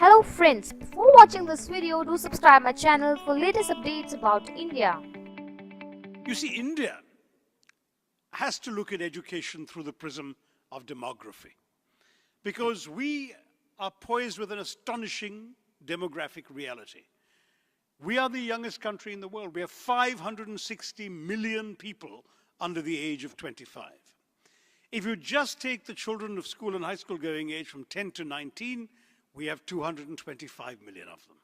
Hello friends, before watching this video, do subscribe my channel for latest updates about India. You see, India has to look at education through the prism of demography because we are poised with an astonishing demographic reality. We are the youngest country in the world. We have 560 million people under the age of 25. If you just take the children of school and high school going age from 10 to 19, we have 225 million of them.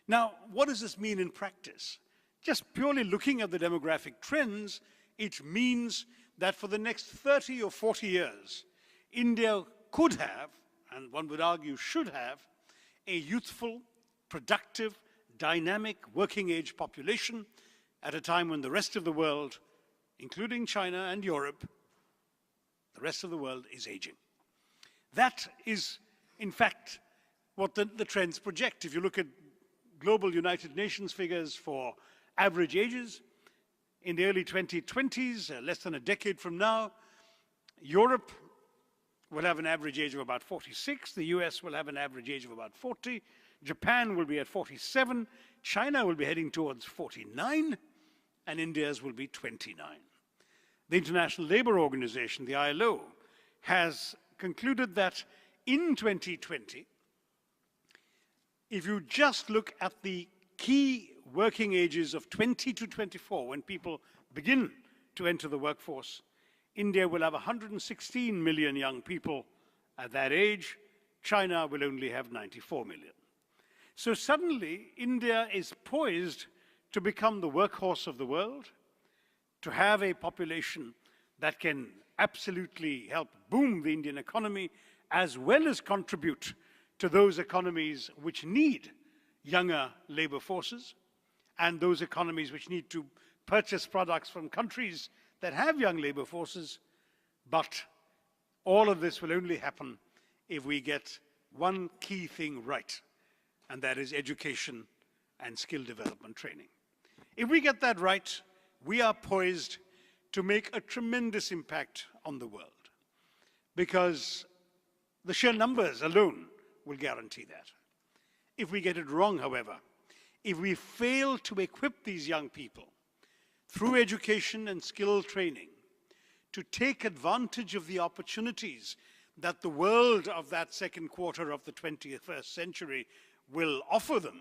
Now, what does this mean in practice? Just purely looking at the demographic trends, it means that for the next 30 or 40 years, India could have, and one would argue should have, a youthful, productive, dynamic working age population at a time when the rest of the world, including China and Europe, the rest of the world is aging. That is, in fact, what the trends project. If you look at global United Nations figures for average ages, in the early 2020s, less than a decade from now, Europe will have an average age of about 46, the US will have an average age of about 40, Japan will be at 47, China will be heading towards 49, and India's will be 29. The International Labour Organization, the ILO, has concluded that in 2020, if you just look at the key working ages of 20 to 24, when people begin to enter the workforce, India will have 116 million young people at that age. China will only have 94 million. So suddenly, India is poised to become the workhorse of the world, to have a population that can absolutely help boom the Indian economy, as well as contribute to those economies which need younger labor forces, and those economies which need to purchase products from countries that have young labor forces. But all of this will only happen if we get one key thing right, and that is education and skill development training. If we get that right, we are poised to make a tremendous impact on the world, because the sheer numbers alone will guarantee that. If we get it wrong, however, if we fail to equip these young people through education and skill training to take advantage of the opportunities that the world of that second quarter of the 21st century will offer them,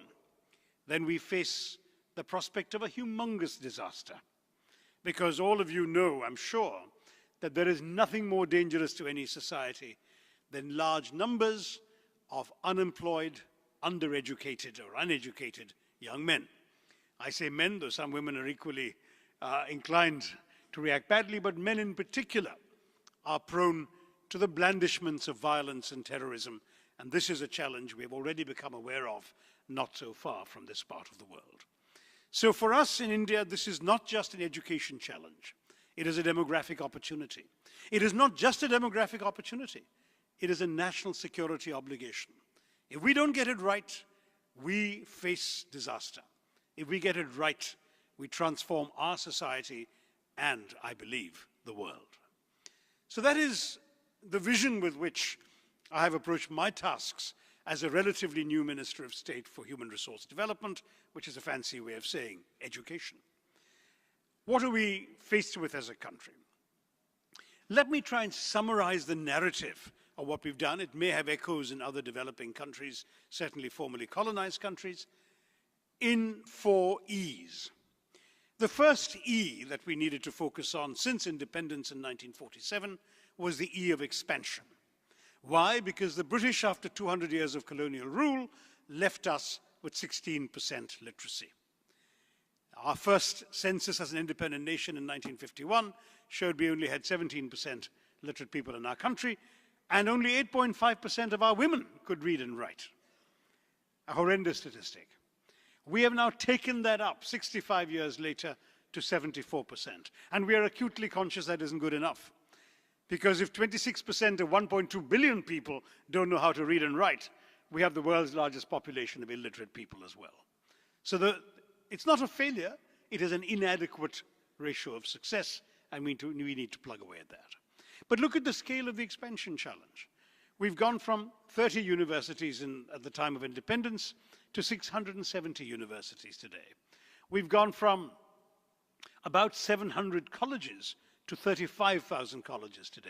then we face the prospect of a humongous disaster. Because all of you know, I'm sure, that there is nothing more dangerous to any society than large numbers of unemployed, undereducated, or uneducated young men. I say men, though some women are equally inclined to react badly, but men in particular are prone to the blandishments of violence and terrorism, and this is a challenge we have already become aware of not so far from this part of the world. So for us in India, this is not just an education challenge. It is a demographic opportunity. It is not just a demographic opportunity. It is a national security obligation. If we don't get it right, we face disaster. If we get it right, we transform our society and, I believe, the world. So that is the vision with which I have approached my tasks as a relatively new Minister of State for Human Resource Development, which is a fancy way of saying education. What are we faced with as a country? Let me try and summarize the narrative of what we've done. It may have echoes in other developing countries, certainly formerly colonized countries, in 4 E's. The first E that we needed to focus on since independence in 1947 was the E of expansion. Why? Because the British, after 200 years of colonial rule, left us with 16% literacy. Our first census as an independent nation in 1951 showed we only had 17% literate people in our country, and only 8.5% of our women could read and write. A horrendous statistic. We have now taken that up 65 years later to 74%. And we are acutely conscious that isn't good enough. Because if 26% of 1.2 billion people don't know how to read and write, we have the world's largest population of illiterate people as well. So it's not a failure, it is an inadequate ratio of success, and we need to plug away at that. But look at the scale of the expansion challenge. We've gone from 30 universities at the time of independence to 670 universities today. We've gone from about 700 colleges to 35,000 colleges today.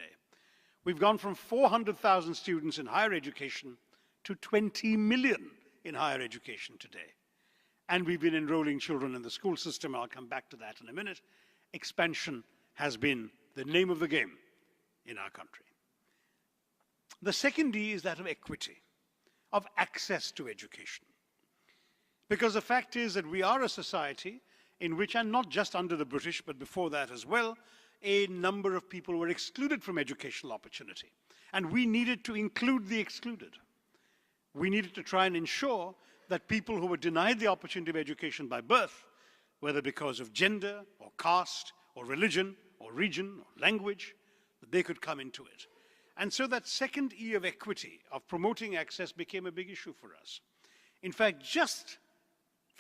We've gone from 400,000 students in higher education to 20 million in higher education today. And we've been enrolling children in the school system. I'll come back to that in a minute. Expansion has been the name of the game in our country. The second D is that of equity, of access to education. Because the fact is that we are a society in which, and not just under the British, but before that as well, a number of people were excluded from educational opportunity. And we needed to include the excluded. We needed to try and ensure that people who were denied the opportunity of education by birth, whether because of gender or caste or religion or region or language, that they could come into it. And so that second E of equity, of promoting access, became a big issue for us. In fact, just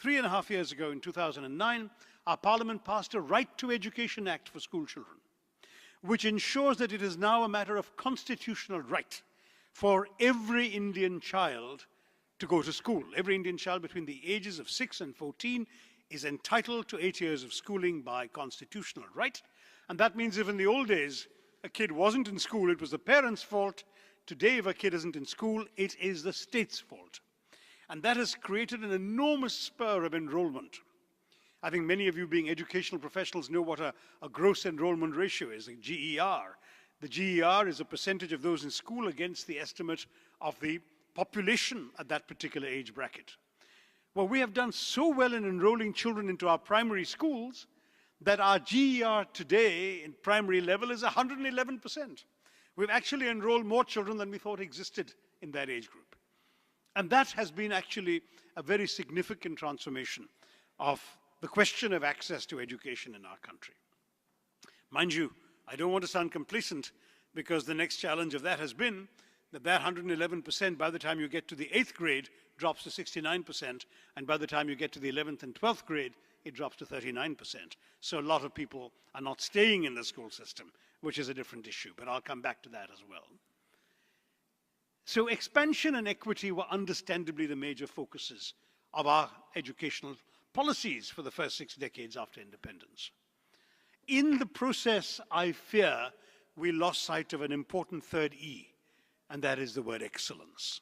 3.5 years ago, in 2009, our Parliament passed a Right to Education Act for school children, which ensures that it is now a matter of constitutional right for every Indian child to go to school. Every Indian child between the ages of 6 and 14 is entitled to 8 years of schooling by constitutional right. And that means if in the old days a kid wasn't in school, it was the parents' fault. Today, if a kid isn't in school, it is the state's fault. And that has created an enormous spur of enrollment. I think many of you being educational professionals know what a gross enrollment ratio is, a GER. The GER is a percentage of those in school against the estimate of the population at that particular age bracket. Well, we have done so well in enrolling children into our primary schools that our GER today in primary level is 111%. We've actually enrolled more children than we thought existed in that age group. And that has been actually a very significant transformation of the question of access to education in our country. Mind you, I don't want to sound complacent, because the next challenge of that has been that 111% by the time you get to the 8th grade drops to 69%, and by the time you get to the 11th and 12th grade, it drops to 39%. So a lot of people are not staying in the school system, which is a different issue, but I'll come back to that as well. So expansion and equity were understandably the major focuses of our educational policies for the first 6 decades after independence. In the process, I fear, we lost sight of an important third E, and that is the word excellence.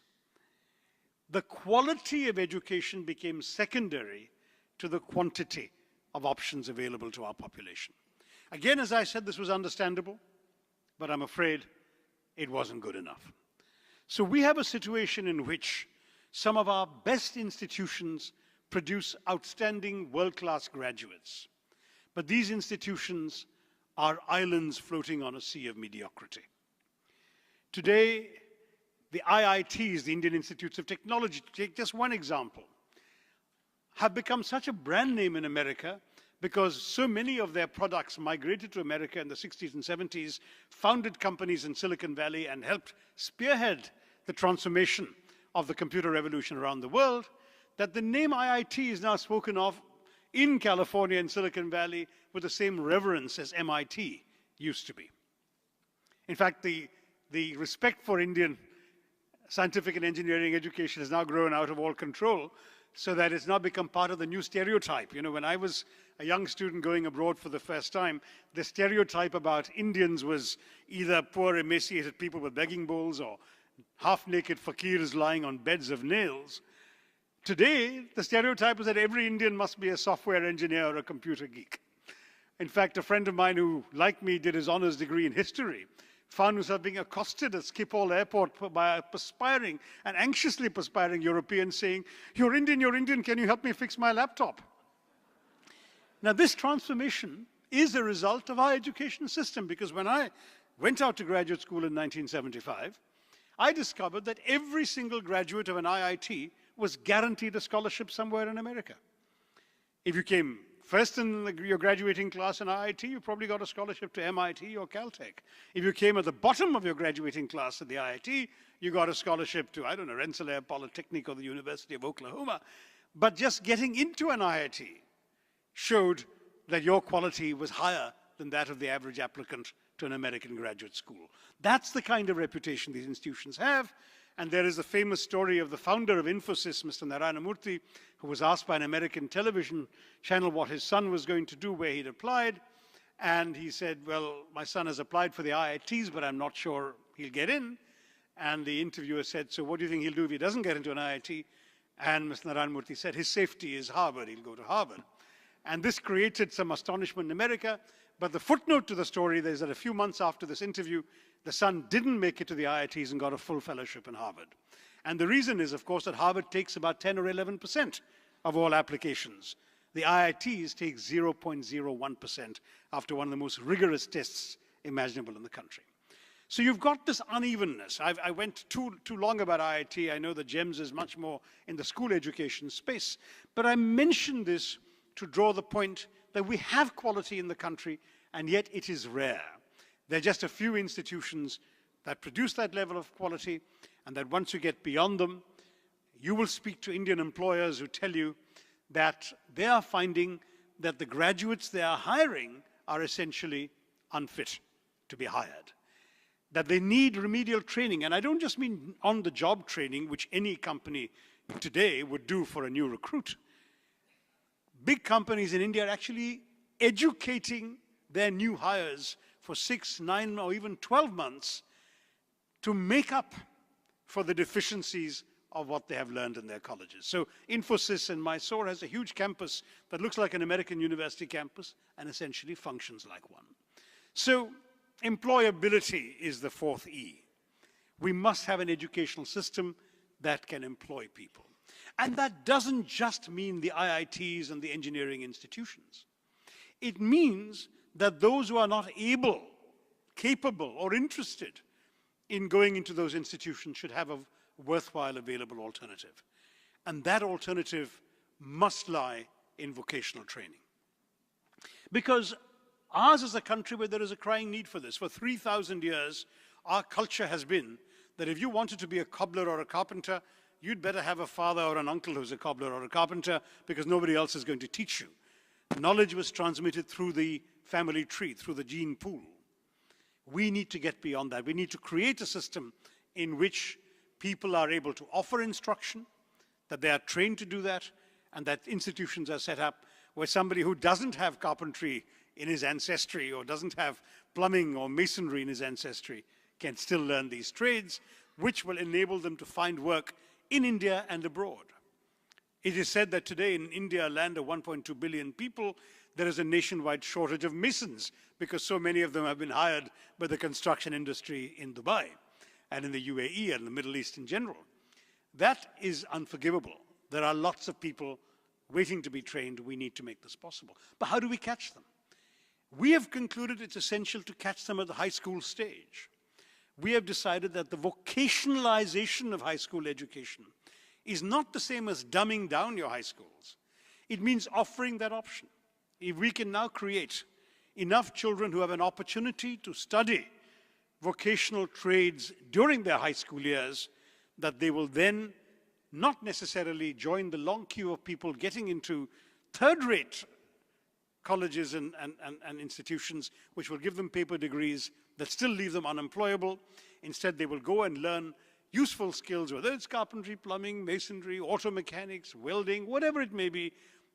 The quality of education became secondary to the quantity of options available to our population. Again, as I said, this was understandable, but I'm afraid it wasn't good enough. So we have a situation in which some of our best institutions produce outstanding world-class graduates. But these institutions are islands floating on a sea of mediocrity. Today, the IITs, the Indian Institutes of Technology, to take just one example, have become such a brand name in America because so many of their products migrated to America in the 60s and 70s, founded companies in Silicon Valley, and helped spearhead the transformation of the computer revolution around the world, that the name IIT is now spoken of in California and Silicon Valley with the same reverence as MIT used to be. In fact, the respect for Indian scientific and engineering education has now grown out of all control, so that it's now become part of the new stereotype. You know, when I was a young student going abroad for the first time, the stereotype about Indians was either poor, emaciated people with begging bowls or half-naked fakirs lying on beds of nails. Today, the stereotype is that every Indian must be a software engineer or a computer geek. In fact, a friend of mine who, like me, did his honors degree in history, found himself being accosted at Schiphol Airport by a perspiring and anxiously perspiring European saying, you're Indian, can you help me fix my laptop? Now, this transformation is a result of our education system, because when I went out to graduate school in 1975, I discovered that every single graduate of an IIT was guaranteed a scholarship somewhere in America. If you came first in your graduating class in IIT, you probably got a scholarship to MIT or Caltech. If you came at the bottom of your graduating class at the IIT, you got a scholarship to, I don't know, Rensselaer Polytechnic or the University of Oklahoma. But just getting into an IIT showed that your quality was higher than that of the average applicant to an American graduate school. That's the kind of reputation these institutions have. And there is a famous story of the founder of Infosys, Mr. Narayana Murthy, who was asked by an American television channel what his son was going to do, where he'd applied. And he said, well, my son has applied for the IITs, but I'm not sure he'll get in. And the interviewer said, so what do you think he'll do if he doesn't get into an IIT? And Mr. Narayana Murthy said, his safety is Harvard, he'll go to Harvard. And this created some astonishment in America. But the footnote to the story is that a few months after this interview, the son didn't make it to the IITs and got a full fellowship in Harvard. And the reason is, of course, that Harvard takes about 10 or 11% of all applications. The IITs take 0.01% after one of the most rigorous tests imaginable in the country. So you've got this unevenness. I went too long about IIT. I know that GEMS is much more in the school education space. But I mention this to draw the point that we have quality in the country, and yet it is rare. There are just a few institutions that produce that level of quality, and that once you get beyond them, you will speak to Indian employers who tell you that they are finding that the graduates they are hiring are essentially unfit to be hired, that they need remedial training. And I don't just mean on-the-job training, which any company today would do for a new recruit. Big companies in India are actually educating their new hires for 6, 9, or even 12 months to make up for the deficiencies of what they have learned in their colleges. So Infosys in Mysore has a huge campus that looks like an American university campus and essentially functions like one. So employability is the fourth E. We must have an educational system that can employ people. And that doesn't just mean the IITs and the engineering institutions. It means that those who are not able, capable, or interested in going into those institutions should have a worthwhile available alternative. And that alternative must lie in vocational training. Because ours is a country where there is a crying need for this. For 3,000 years, our culture has been that if you wanted to be a cobbler or a carpenter, you'd better have a father or an uncle who's a cobbler or a carpenter, because nobody else is going to teach you. Knowledge was transmitted through the family tree, through the gene pool. We need to get beyond that. We need to create a system in which people are able to offer instruction, that they are trained to do that, and that institutions are set up where somebody who doesn't have carpentry in his ancestry or doesn't have plumbing or masonry in his ancestry can still learn these trades, which will enable them to find work in India and abroad. It is said that today in India, a land of 1.2 billion people, there is a nationwide shortage of masons because so many of them have been hired by the construction industry in Dubai and in the UAE and the Middle East in general. That is unforgivable. There are lots of people waiting to be trained. We need to make this possible. But how do we catch them? We have concluded it's essential to catch them at the high school stage. We have decided that the vocationalization of high school education is not the same as dumbing down your high schools. It means offering that option. If we can now create enough children who have an opportunity to study vocational trades during their high school years, that they will then not necessarily join the long queue of people getting into third-rate colleges and institutions which will give them paper degrees that still leave them unemployable. Instead, they will go and learn useful skills, whether it's carpentry, plumbing, masonry, auto mechanics, welding, whatever it may be,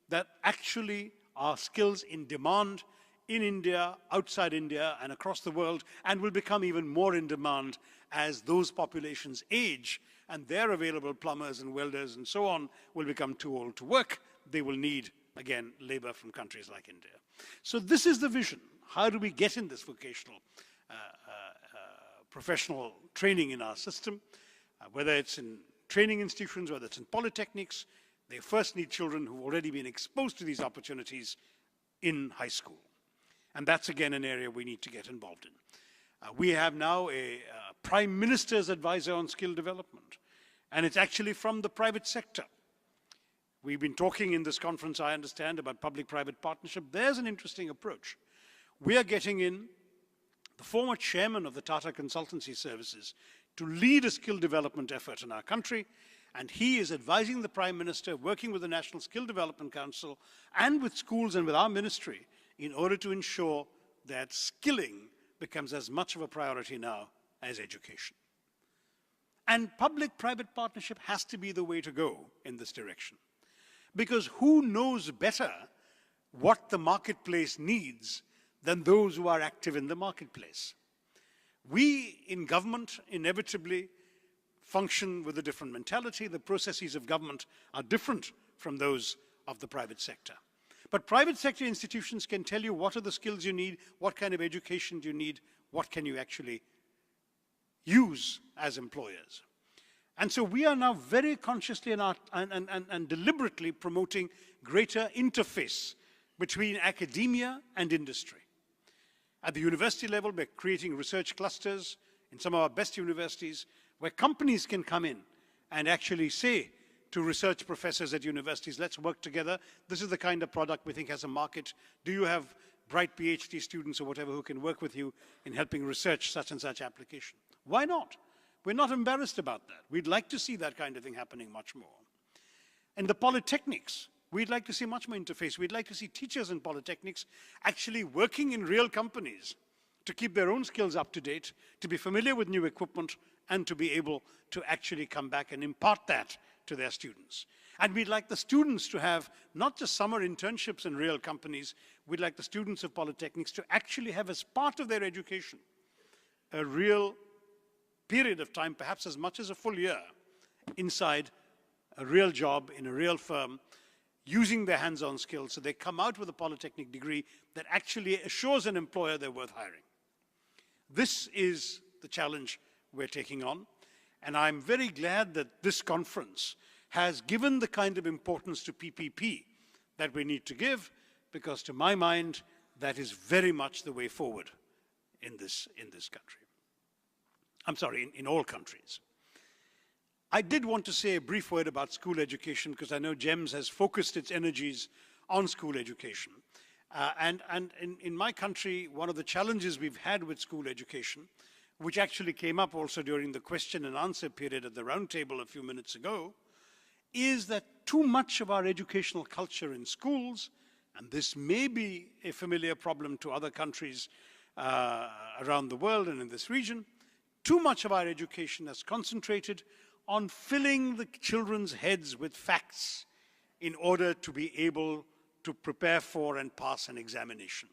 that actually are skills in demand in India, outside India, and across the world, and will become even more in demand as those populations age and their available plumbers and welders and so on will become too old to work. They will need, again, labor from countries like India. So this is the vision. How do we get in this vocational professional training in our system? Whether it's in training institutions, whether it's in polytechnics, they first need children who've already been exposed to these opportunities in high school. And that's, again, an area we need to get involved in. We have now a Prime Minister's advisor on skill development, and it's actually from the private sector. We've been talking in this conference, I understand, about public-private partnership. There's an interesting approach. We are getting in the former chairman of the Tata Consultancy Services to lead a skill development effort in our country, and he is advising the Prime Minister, working with the National Skill Development Council and with schools and with our ministry in order to ensure that skilling becomes as much of a priority now as education. And public-private partnership has to be the way to go in this direction. Because who knows better what the marketplace needs than those who are active in the marketplace? We in government inevitably function with a different mentality. The processes of government are different from those of the private sector. But private sector institutions can tell you what are the skills you need, what kind of education do you need, what can you actually use as employers. And so we are now very consciously and deliberately promoting greater interface between academia and industry. At the university level, we're creating research clusters in some of our best universities where companies can come in and actually say to research professors at universities, let's work together. This is the kind of product we think has a market. Do you have bright PhD students or whatever who can work with you in helping research such and such application? Why not? We're not embarrassed about that. We'd like to see that kind of thing happening much more. And the polytechnics, we'd like to see much more interface. We'd like to see teachers in polytechnics actually working in real companies to keep their own skills up to date, to be familiar with new equipment, and to be able to actually come back and impart that to their students. And we'd like the students to have not just summer internships in real companies, we'd like the students of polytechnics to actually have as part of their education a real period of time, perhaps as much as a full year, inside a real job in a real firm, using their hands-on skills so they come out with a polytechnic degree that actually assures an employer they're worth hiring. This is the challenge we're taking on, and I'm very glad that this conference has given the kind of importance to PPP that we need to give, because to my mind, that is very much the way forward in this country. I'm sorry, in all countries. I did want to say a brief word about school education because I know GEMS has focused its energies on school education. And in my country, one of the challenges we've had with school education, which actually came up also during the question and answer period at the round table a few minutes ago, is that too much of our educational culture in schools, and this may be a familiar problem to other countries around the world and in this region, too much of our education has concentrated on filling the children's heads with facts in order to be able to prepare for and pass an examination.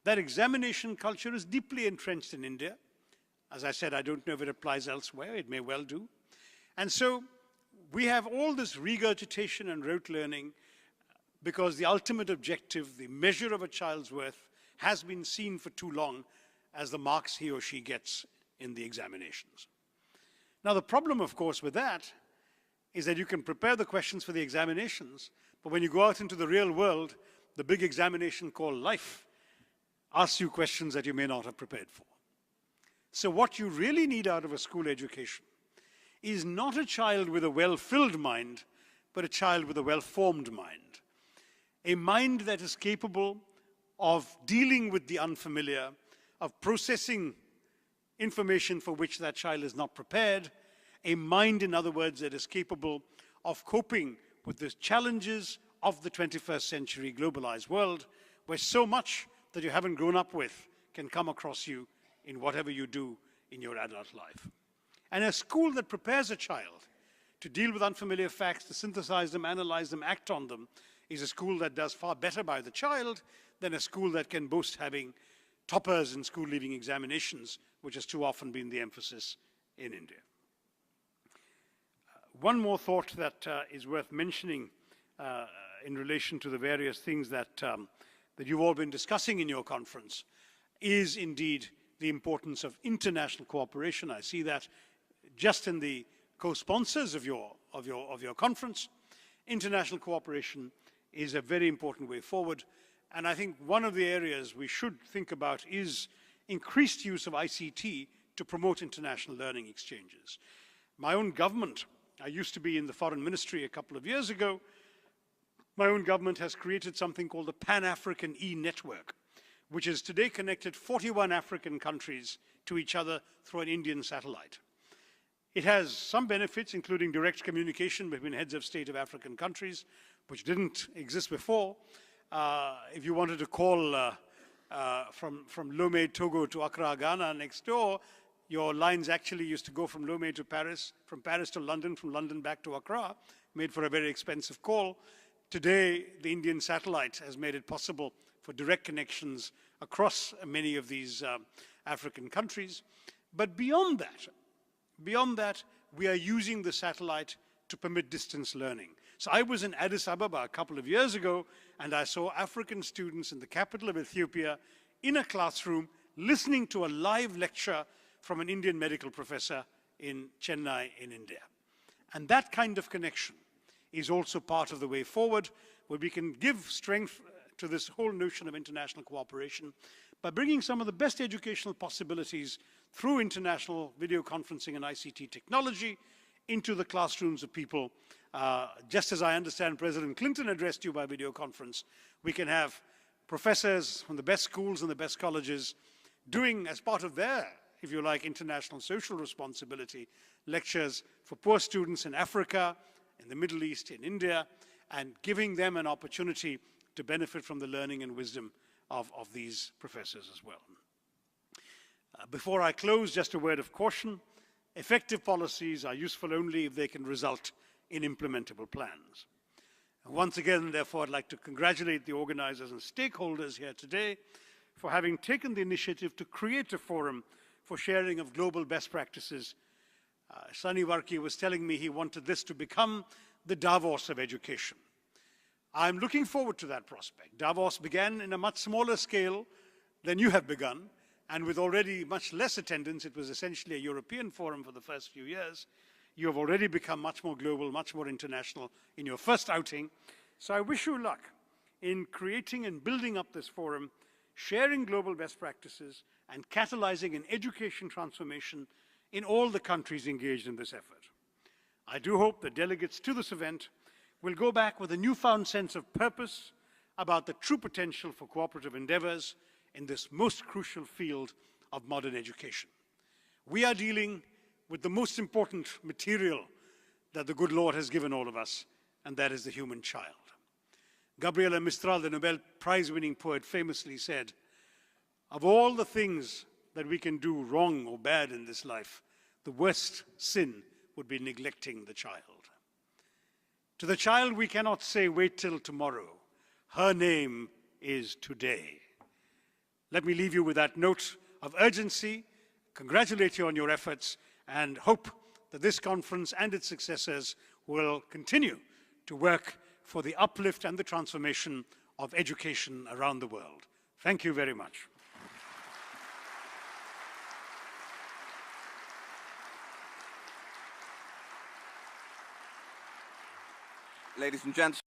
That examination culture is deeply entrenched in India. As I said, I don't know if it applies elsewhere, it may well do. And so we have all this regurgitation and rote learning because the ultimate objective, the measure of a child's worth, has been seen for too long as the marks he or she gets in the examinations. Now, the problem, of course, with that is that you can prepare the questions for the examinations, but when you go out into the real world, the big examination called life asks you questions that you may not have prepared for. So what you really need out of a school education is not a child with a well-filled mind, but a child with a well-formed mind. A mind that is capable of dealing with the unfamiliar, of processing information for which that child is not prepared, a mind, in other words, that is capable of coping with the challenges of the 21st century globalized world, where so much that you haven't grown up with can come across you in whatever you do in your adult life. And a school that prepares a child to deal with unfamiliar facts, to synthesize them, analyze them, act on them, is a school that does far better by the child than a school that can boast having toppers in school leaving examinations, which has too often been the emphasis in India. One more thought that is worth mentioning in relation to the various things that you've all been discussing in your conference is indeed the importance of international cooperation. I see that just in the co-sponsors of your conference. International cooperation is a very important way forward. And I think one of the areas we should think about is increased use of ICT to promote international learning exchanges. My own government, I used to be in the foreign ministry a couple of years ago, my own government has created something called the Pan-African E-Network, which has today connected 41 African countries to each other through an Indian satellite. It has some benefits, including direct communication between heads of state of African countries, which didn't exist before. If you wanted to call from Lomé, Togo to Accra, Ghana next door, your lines actually used to go from Lomé to Paris, from Paris to London, from London back to Accra, made for a very expensive call. Today, the Indian satellite has made it possible for direct connections across many of these African countries. But beyond that, we are using the satellite to permit distance learning. So I was in Addis Ababa a couple of years ago, and I saw African students in the capital of Ethiopia in a classroom listening to a live lecture from an Indian medical professor in Chennai in India. And that kind of connection is also part of the way forward, where we can give strength to this whole notion of international cooperation by bringing some of the best educational possibilities through international video conferencing and ICT technology into the classrooms of people. Just as I understand President Clinton addressed you by video conference, we can have professors from the best schools and the best colleges doing, as part of their, if you like, international social responsibility, lectures for poor students in Africa, in the Middle East, in India, and giving them an opportunity to benefit from the learning and wisdom of these professors as well. Before I close, just a word of caution. Effective policies are useful only if they can result in implementable plans. And once again, therefore, I'd like to congratulate the organizers and stakeholders here today for having taken the initiative to create a forum for sharing of global best practices. Sunny Varki was telling me he wanted this to become the Davos of education. I'm looking forward to that prospect. Davos began in a much smaller scale than you have begun, and with already much less attendance. It was essentially a European forum for the first few years. You have already become much more global, much more international in your first outing. So I wish you luck in creating and building up this forum, sharing global best practices, and catalyzing an education transformation in all the countries engaged in this effort. I do hope that delegates to this event will go back with a newfound sense of purpose about the true potential for cooperative endeavors in this most crucial field of modern education. We are dealing with the most important material that the good Lord has given all of us, and that is the human child. Gabriela Mistral, the Nobel Prize-winning poet, famously said, "Of all the things that we can do wrong or bad in this life, the worst sin would be neglecting the child." To the child we cannot say, "Wait till tomorrow." Her name is today. Let me leave you with that note of urgency, congratulate you on your efforts, and hope that this conference and its successors will continue to work for the uplift and the transformation of education around the world. Thank you very much. Ladies and gentlemen.